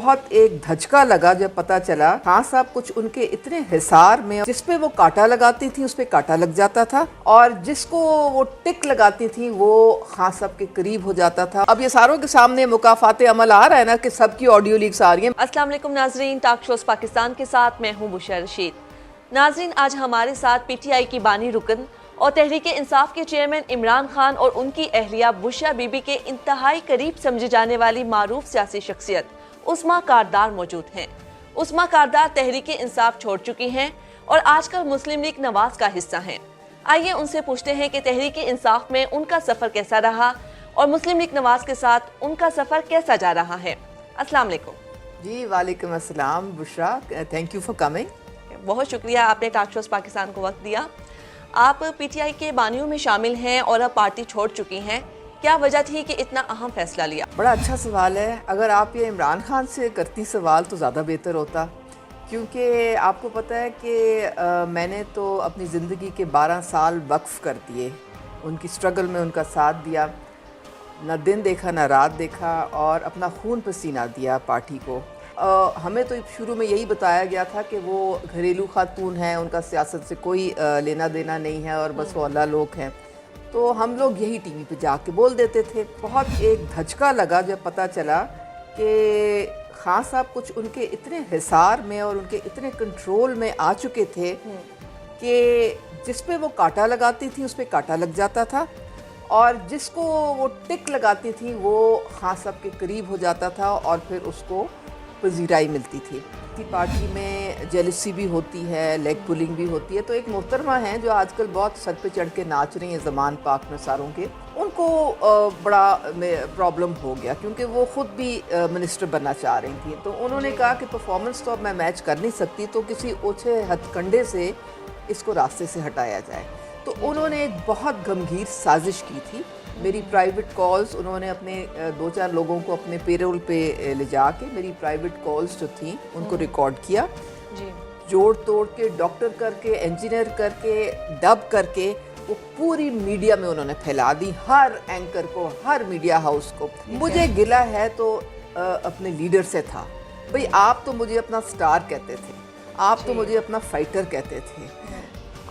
بہت ایک دھچکا لگا جب پتا چلا خان صاحب کچھ ان کے اتنے حصار میں جس پہ وہ کانٹا لگاتی تھی اس پہ کانٹا لگ جاتا تھا، اور جس کو وہ ٹک لگاتی تھی وہ خان صاحب کے قریب ہو جاتا تھا۔ اب یہ ساروں کے سامنے مکافات عمل آ رہا ہے نا کہ سب کی آڈیو لیکس آ رہی ہیں۔ السلام علیکم ناظرین، ٹاک شوز پاکستان کے ساتھ میں ہوں بشرا رشید۔ ناظرین، آج ہمارے ساتھ پی ٹی آئی کی بانی رکن اور تحریک انصاف کے چیئرمین عمران خان اور ان کی اہلیہ بشرا بی بی کے انتہائی قریب سمجھی جانے والی معروف سیاسی شخصیت عظمیٰ کاردار موجود ہیں۔ عظمیٰ کاردار تحریک انصاف چھوڑ چکی ہیں اور آج کل مسلم لیگ نواز کا حصہ ہیں۔ آئیے ان سے پوچھتے ہیں کہ تحریک انصاف میں ان کا سفر کیسا رہا اور مسلم لیگ نواز کے ساتھ ان کا سفر کیسا جا رہا ہے۔ السلام علیکم۔ جی وعلیکم السلام بشرا، تھینک یو فار کمنگ۔ بہت شکریہ، آپ نے ٹاک شوز پاکستان کو وقت دیا۔ آپ پی ٹی آئی کے بانیوں میں شامل ہیں اور اب پارٹی چھوڑ چکی ہیں، کیا وجہ تھی کہ اتنا اہم فیصلہ لیا؟ بڑا اچھا سوال ہے۔ اگر آپ یہ عمران خان سے کرتی سوال تو زیادہ بہتر ہوتا، کیونکہ آپ کو پتہ ہے کہ میں نے تو اپنی زندگی کے 12 سال وقف کر دیے، ان کی سٹرگل میں ان کا ساتھ دیا، نہ دن دیکھا نہ رات دیکھا، اور اپنا خون پسینہ دیا پارٹی کو۔ ہمیں تو شروع میں یہی بتایا گیا تھا کہ وہ گھریلو خاتون ہیں، ان کا سیاست سے کوئی لینا دینا نہیں ہے اور بس وہ اللہ لوگ ہیں، تو ہم لوگ یہی ٹی وی پہ جا کے بول دیتے تھے۔ بہت ایک دھچکا لگا جب پتا چلا کہ خان صاحب کچھ ان کے اتنے حصار میں اور ان کے اتنے کنٹرول میں آ چکے تھے کہ جس پہ وہ کانٹا لگاتی تھی اس پہ کانٹا لگ جاتا تھا، اور جس کو وہ ٹک لگاتی تھی وہ خان صاحب کے قریب ہو جاتا تھا، اور پھر اس کو پذیرائی ملتی تھی۔ پارٹی میں جیلسی بھی ہوتی ہے، لیگ پولنگ بھی ہوتی ہے، تو ایک محترمہ ہیں جو آج کل بہت سر پہ چڑھ کے ناچ رہی ہیں زمان پاک میں ساروں کے، ان کو بڑا پرابلم ہو گیا کیونکہ وہ خود بھی منسٹر بننا چاہ رہی تھیں، تو انہوں نے کہا کہ پرفارمنس تو اب میں میچ کر نہیں سکتی، تو کسی اوچھے ہتھ کنڈے سے اس کو راستے سے ہٹایا جائے۔ تو انہوں نے ایک بہت گمگیر سازش کی تھی۔ میری پرائیویٹ کالز، انہوں نے اپنے 2-4 لوگوں کو اپنے پیرول پہ لے جا کے میری پرائیویٹ کالز جو تھیں ان کو ریکارڈ کیا، جوڑ توڑ کے، ڈاکٹر کر کے، انجینئر کر کے، ڈب کر کے، وہ پوری میڈیا میں انہوں نے پھیلا دی، ہر اینکر کو، ہر میڈیا ہاؤس کو۔ مجھے گلہ ہے تو اپنے لیڈر سے تھا، بھئی آپ تو مجھے اپنا سٹار کہتے تھے، آپ تو مجھے اپنا فائٹر کہتے تھے،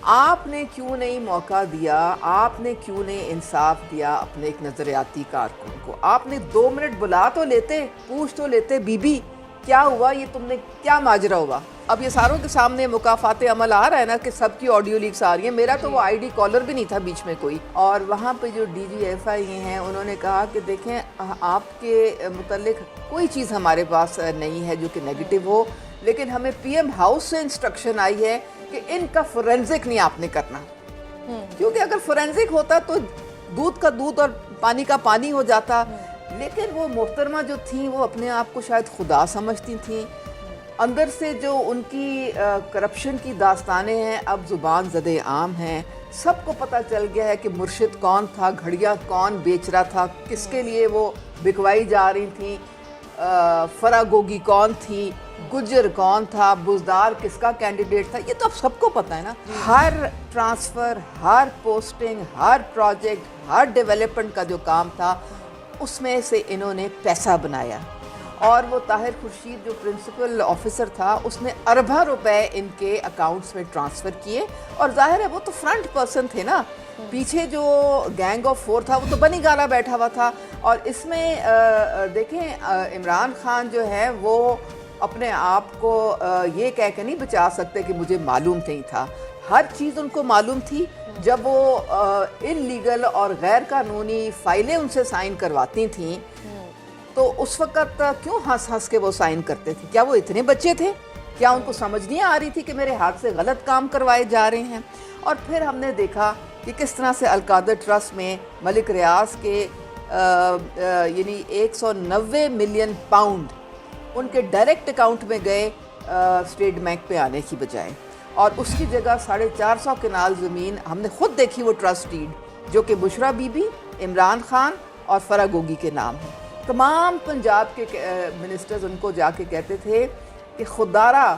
آپ نے کیوں نہیں موقع دیا، آپ نے کیوں نہیں انصاف دیا اپنے ایک نظریاتی کارکن کو؟ آپ نے 2 منٹ بلا تو لیتے، پوچھ تو لیتے، بی بی کیا ہوا، یہ تم نے کیا ماجرا ہوا؟ اب یہ ساروں کے سامنے مکافات عمل آ رہا ہے نا کہ سب کی آڈیو لیکس آ رہی ہیں، میرا تو وہ آئی ڈی کالر بھی نہیں تھا بیچ میں کوئی۔ اور وہاں پہ جو ڈی جی ایف آئی ہیں انہوں نے کہا کہ دیکھیں آپ کے متعلق کوئی چیز ہمارے پاس نہیں ہے جو کہ نیگیٹو ہو، لیکن ہمیں پی ایم ہاؤس سے انسٹرکشن آئی ہے کہ ان کا فورینزک نہیں آپ نے کرنا، کیونکہ اگر فورینزک ہوتا تو دودھ کا دودھ اور پانی کا پانی ہو جاتا۔ لیکن وہ محترمہ جو تھیں وہ اپنے آپ کو شاید خدا سمجھتی تھیں، اندر سے جو ان کی کرپشن کی داستانیں ہیں اب زبان زدِ عام ہیں، سب کو پتہ چل گیا ہے کہ مرشد کون تھا، گھڑیاں کون بیچ رہا تھا، کس کے لیے وہ بکوائی جا رہی تھیں، فراگوگی کون تھی، گجر کون تھا، بزدار کس کا کینڈیڈیٹ تھا، یہ تو اب سب کو پتہ ہے نا۔ ہر ٹرانسفر، ہر پوسٹنگ، ہر پروجیکٹ، ہر ڈیولپمنٹ کا جو کام تھا اس میں سے انہوں نے پیسہ بنایا، اور وہ طاہر خورشید جو پرنسپل آفیسر تھا اس نے ارباں روپے ان کے اکاؤنٹس میں ٹرانسفر کیے، اور ظاہر ہے وہ تو فرنٹ پرسن تھے نا، پیچھے جو گینگ آف 4 تھا وہ تو بنی گالا بیٹھا ہوا تھا۔ اور اس میں دیکھیں عمران خان جو ہے وہ اپنے آپ کو یہ کہہ کے نہیں بچا سکتے کہ مجھے معلوم نہیں تھا، ہر چیز ان کو معلوم تھی۔ جب وہ ان لیگل اور غیر قانونی فائلیں ان سے سائن کرواتی تھیں تو اس وقت کیوں ہنس ہنس کے وہ سائن کرتے تھے؟ کیا وہ اتنے بچے تھے؟ کیا ان کو سمجھ نہیں آ رہی تھی کہ میرے ہاتھ سے غلط کام کروائے جا رہے ہیں؟ اور پھر ہم نے دیکھا کہ کس طرح سے القادر ٹرسٹ میں ملک ریاض کے یعنی 190 ملین پاؤنڈ ان کے ڈائریکٹ اکاؤنٹ میں گئے اسٹیٹ بینک پہ آنے کی بجائے، اور اس کی جگہ 450 کنال زمین ہم نے خود دیکھی، وہ ٹرسٹ ڈیڈ جو کہ بشرا بی بی، عمران خان اور فراگوگی کے نام ہیں۔ تمام پنجاب کے منسٹرز ان کو جا کے کہتے تھے کہ خدارا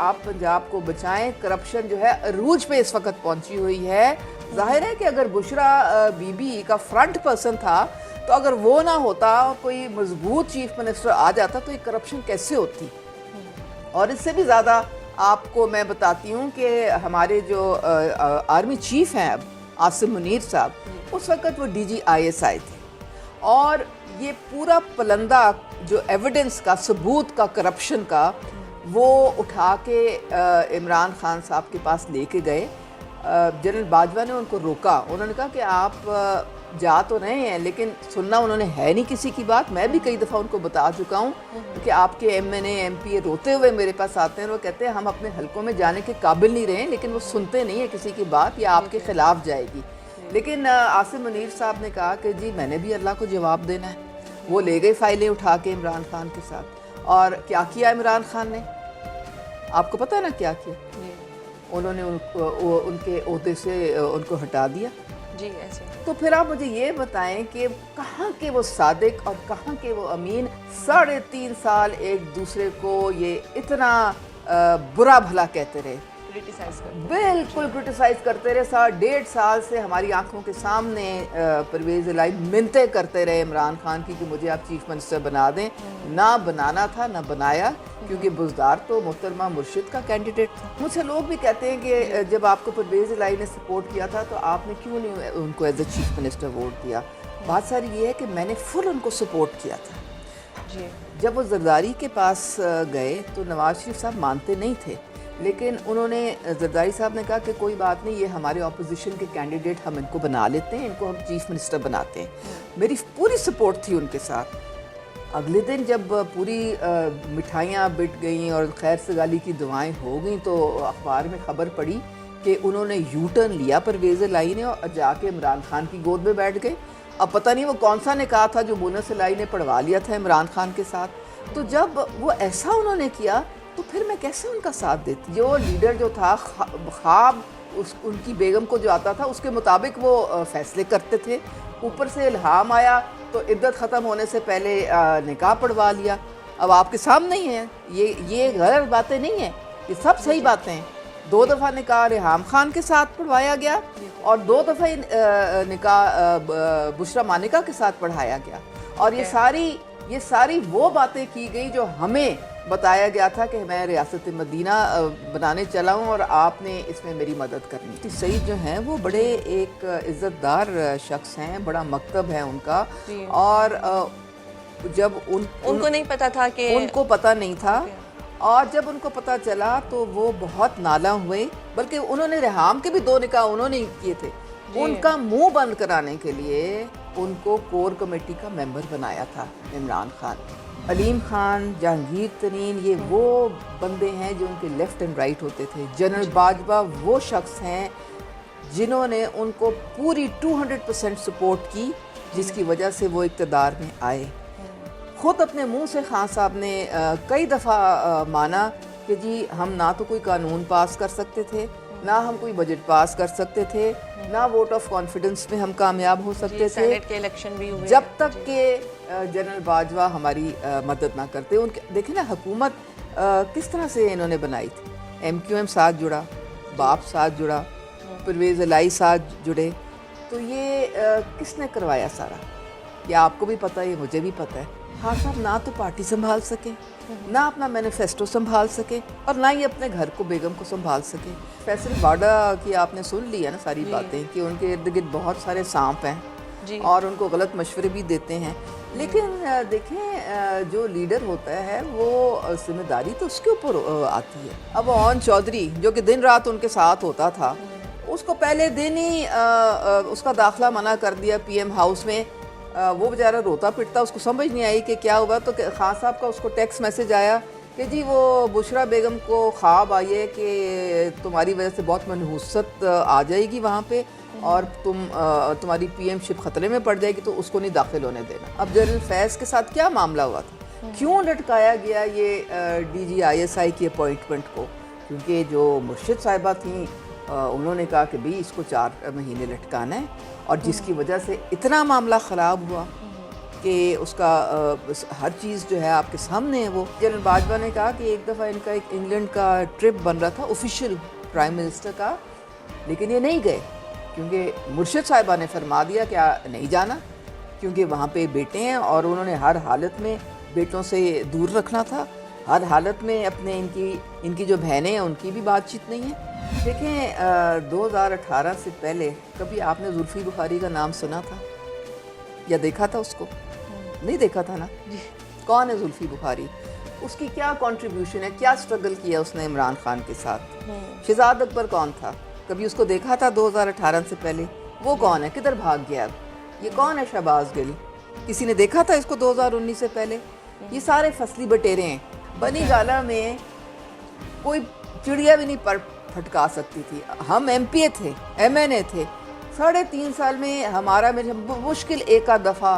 آپ پنجاب کو بچائیں، کرپشن جو ہے عروج پہ اس وقت پہنچی ہوئی ہے۔ ظاہر ہے کہ اگر بشرا بی بی کا فرنٹ پرسن تھا تو اگر وہ نہ ہوتا, کوئی مضبوط چیف منسٹر آ جاتا تو یہ کرپشن کیسے ہوتی. اور اس سے بھی زیادہ آپ کو میں بتاتی ہوں کہ ہمارے جو آرمی چیف ہیں اب, عاصم منیر صاحب, اس وقت وہ DGISI تھے, اور یہ پورا پلندہ جو ایویڈنس کا, ثبوت کا, کرپشن کا, وہ اٹھا کے عمران خان صاحب کے پاس لے کے گئے. جنرل باجوہ نے ان کو روکا, انہوں نے کہا کہ آپ جا تو رہے ہیں لیکن سننا انہوں نے ہے نہیں کسی کی بات. میں بھی کئی دفعہ ان کو بتا چکا ہوں کہ آپ کے MNA MP روتے ہوئے میرے پاس آتے ہیں, وہ کہتے ہیں ہم اپنے حلقوں میں جانے کے قابل نہیں رہے, لیکن وہ سنتے نہیں ہیں کسی کی بات, یا آپ کے خلاف جائے گی. لیکن عاصم منیر صاحب نے کہا کہ جی میں نے بھی اللہ کو جواب دینا ہے. وہ لے گئے فائلیں اٹھا کے عمران خان کے ساتھ, اور کیا کیا عمران خان نے, آپ کو پتہ ہے نا کیا کیا؟ انہوں نے ان کے عہدے سے ان کو ہٹا دیا. جی ایسے. تو پھر آپ مجھے یہ بتائیں کہ کہاں کے وہ صادق اور کہاں کے وہ امین 3.5 سال ایک دوسرے کو یہ اتنا برا بھلا کہتے رہے, بالکل کرٹیسائز کرتے رہے. 1.5 سال سے ہماری آنکھوں کے سامنے پرویز الہی منتیں کرتے رہے عمران خان کی کہ مجھے آپ چیف منسٹر بنا دیں. نہ بنانا تھا, نہ بنایا, کیونکہ بزدار تو محترمہ مرشد کا کینڈیڈیٹ تھا. مجھ سے لوگ بھی کہتے ہیں کہ جب آپ کو پرویز الہی نے سپورٹ کیا تھا تو آپ نے کیوں نہیں ان کو as a chief minister vote دیا. بات ساری یہ ہے کہ میں نے فل ان کو سپورٹ کیا تھا. جب وہ زرداری کے پاس گئے تو نواز شریف صاحب مانتے نہیں تھے, لیکن انہوں نے, زرداری صاحب نے کہا کہ کوئی بات نہیں, یہ ہمارے اپوزیشن کے کینڈیڈیٹ, ہم ان کو بنا لیتے ہیں, ان کو ہم چیف منسٹر بناتے ہیں. میری پوری سپورٹ تھی ان کے ساتھ. اگلے دن جب پوری مٹھائیاں بٹ گئیں اور خیر سگالی کی دعائیں ہو گئیں تو اخبار میں خبر پڑی کہ انہوں نے یو ٹرن لیا پرویز الہی نے, اور جا کے عمران خان کی گود میں بیٹھ گئے. اب پتہ نہیں وہ کون سا نکاح تھا جو مونس الہی نے پڑھوا لیا تھا عمران خان کے ساتھ. تو جب وہ ایسا انہوں نے کیا تو پھر میں کیسے ان کا ساتھ دیتی. جو لیڈر جو تھا, خواب ان کی بیگم کو جو آتا تھا اس کے مطابق وہ فیصلے کرتے تھے. اوپر سے الہام آیا تو عدت ختم ہونے سے پہلے نکاح پڑھوا لیا. اب آپ کے سامنے ہی ہیں, یہ غلط باتیں نہیں ہیں, یہ سب صحیح باتیں ہیں. 2 دفعہ نکاح ریحام خان کے ساتھ پڑھوایا گیا, اور 2 دفعہ نکاح بشرا مانیکا کے ساتھ پڑھایا گیا. اور یہ ساری وہ باتیں کی گئی جو ہمیں بتایا گیا تھا کہ میں ریاست مدینہ بنانے چلا ہوں اور آپ نے اس میں میری مدد کرنی. سعید جو ہیں وہ بڑے ایک عزت دار شخص ہیں, بڑا مکتب ہے ان کا, اور جب ان کو نہیں پتا تھا کہ ان کو پتہ نہیں تھا, اور جب ان کو پتہ چلا تو وہ بہت نالاں ہوئے. بلکہ انہوں نے ریحام کے بھی 2 نکاح انہوں نے کیے تھے. ان کا منہ بند کرانے کے لیے ان کو کور کمیٹی کا ممبر بنایا تھا عمران خان. علیم خان, جہانگیر ترین, یہ وہ بندے ہیں جو ان کے لیفٹ اینڈ رائٹ ہوتے تھے. جنرل باجوہ وہ شخص ہیں جنہوں نے ان کو پوری 200% سپورٹ کی, جس کی وجہ سے وہ اقتدار میں آئے. خود اپنے منہ سے خان صاحب نے کئی دفعہ مانا کہ جی ہم نہ تو کوئی قانون پاس کر سکتے تھے, نہ ہم کوئی بجٹ پاس کر سکتے تھے, نہ ووٹ آف کانفیڈنس میں ہم کامیاب ہو سکتے تھے, سینٹ کے الیکشن بھی ہوئے, جب تک کہ جنرل باجوہ ہماری مدد نہ کرتے. دیکھیں نا حکومت کس طرح سے انہوں نے بنائی تھی. MQM ساتھ جڑا, باپ ساتھ جڑا, پرویز الہی ساتھ جڑے. تو یہ کس نے کروایا سارا, یہ آپ کو بھی پتہ ہے, یہ مجھے بھی پتہ ہے. خان صاحب نہ تو پارٹی سنبھال سکے, نہ اپنا مینیفیسٹو سنبھال سکے, اور نہ ہی اپنے گھر کو, بیگم کو سنبھال سکے. فیصل باڈا کی آپ نے سن لی ہے نا ساری باتیں, کہ ان کے ارد گرد بہت سارے سانپ ہیں اور ان کو غلط مشورے بھی دیتے ہیں. لیکن دیکھیں جو لیڈر ہوتا ہے وہ ذمہ داری تو اس کے اوپر آتی ہے. اب اون چودھری جو کہ دن رات ان کے ساتھ ہوتا تھا, اس کو پہلے دن ہی اس کا داخلہ منع کر دیا PM ہاؤس میں. وہ بیچارہ روتا پٹتا, اس کو سمجھ نہیں آئی کہ کیا ہوا. تو خان صاحب کا اس کو ٹیکسٹ میسج آیا کہ جی وہ بشرا بیگم کو خواب آئی ہے کہ تمہاری وجہ سے بہت منحوست آ جائے گی وہاں پہ, اور تمہاری PM شپ خطرے میں پڑ جائے گی, تو اس کو نہیں داخل ہونے دینا. اب جنرل فیض کے ساتھ کیا معاملہ ہوا تھا, کیوں لٹکایا گیا یہ DGISI کی اپوائنٹمنٹ کو, کیونکہ جو مرشد صاحبہ تھیں انہوں نے کہا کہ بھئی اس کو 4 مہینے لٹکانا ہے, اور جس کی وجہ سے اتنا معاملہ خراب ہوا کہ اس کا ہر چیز جو ہے آپ کے سامنے ہے. وہ جنرل باجوہ نے کہا کہ ایک دفعہ ان کا ایک انگلینڈ کا ٹرپ بن رہا تھا آفیشیل پرائم منسٹر کا, لیکن یہ نہیں گئے کیونکہ مرشد صاحبہ نے فرما دیا کہ نہیں جانا. کیونکہ وہاں پہ بیٹے ہیں اور انہوں نے ہر حالت میں بیٹوں سے دور رکھنا تھا، ہر حالت میں اپنے ان کی جو بہنیں ہیں ان کی بھی بات چیت نہیں ہے۔ دیکھیں 2018 سے پہلے کبھی آپ نے زلفی بخاری کا نام سنا تھا یا دیکھا تھا اس کو؟ نہیں دیکھا تھا نا۔ کون ہے زلفی بخاری؟ اس کی کیا کنٹریبیوشن ہے، کیا سٹرگل کیا اس نے عمران خان کے ساتھ؟ شہزاد اکبر کون تھا؟ کبھی اس کو دیکھا تھا 2018 سے پہلے؟ وہ کون ہے؟ کدھر بھاگ گیا اب؟ یہ کون ہے شہباز گل؟ کسی نے دیکھا تھا اس کو 2019 سے پہلے؟ یہ سارے فصلی بٹیرے ہیں۔ بنی گالہ میں کوئی چڑیا بھی نہیں پھٹکا سکتی تھی۔ ہم ایم پی اے تھے، ایم این اے تھے، 3.5 سال میں ہمارا مشکل ایک آدھ دفعہ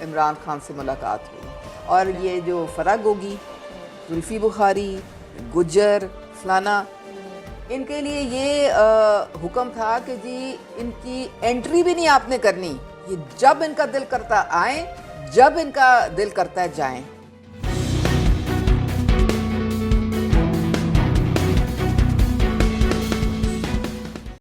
عمران خان سے ملاقات ہوئی۔ اور یہ جو فرا گوگی، زلفی بخاری، گجر، فلانا، ان کے لیے یہ حکم تھا کہ جی ان کی انٹری بھی نہیں آپ نے کرنی، یہ جب ان کا دل کرتا آئیں، جب ان کا دل کرتا ہے جائیں۔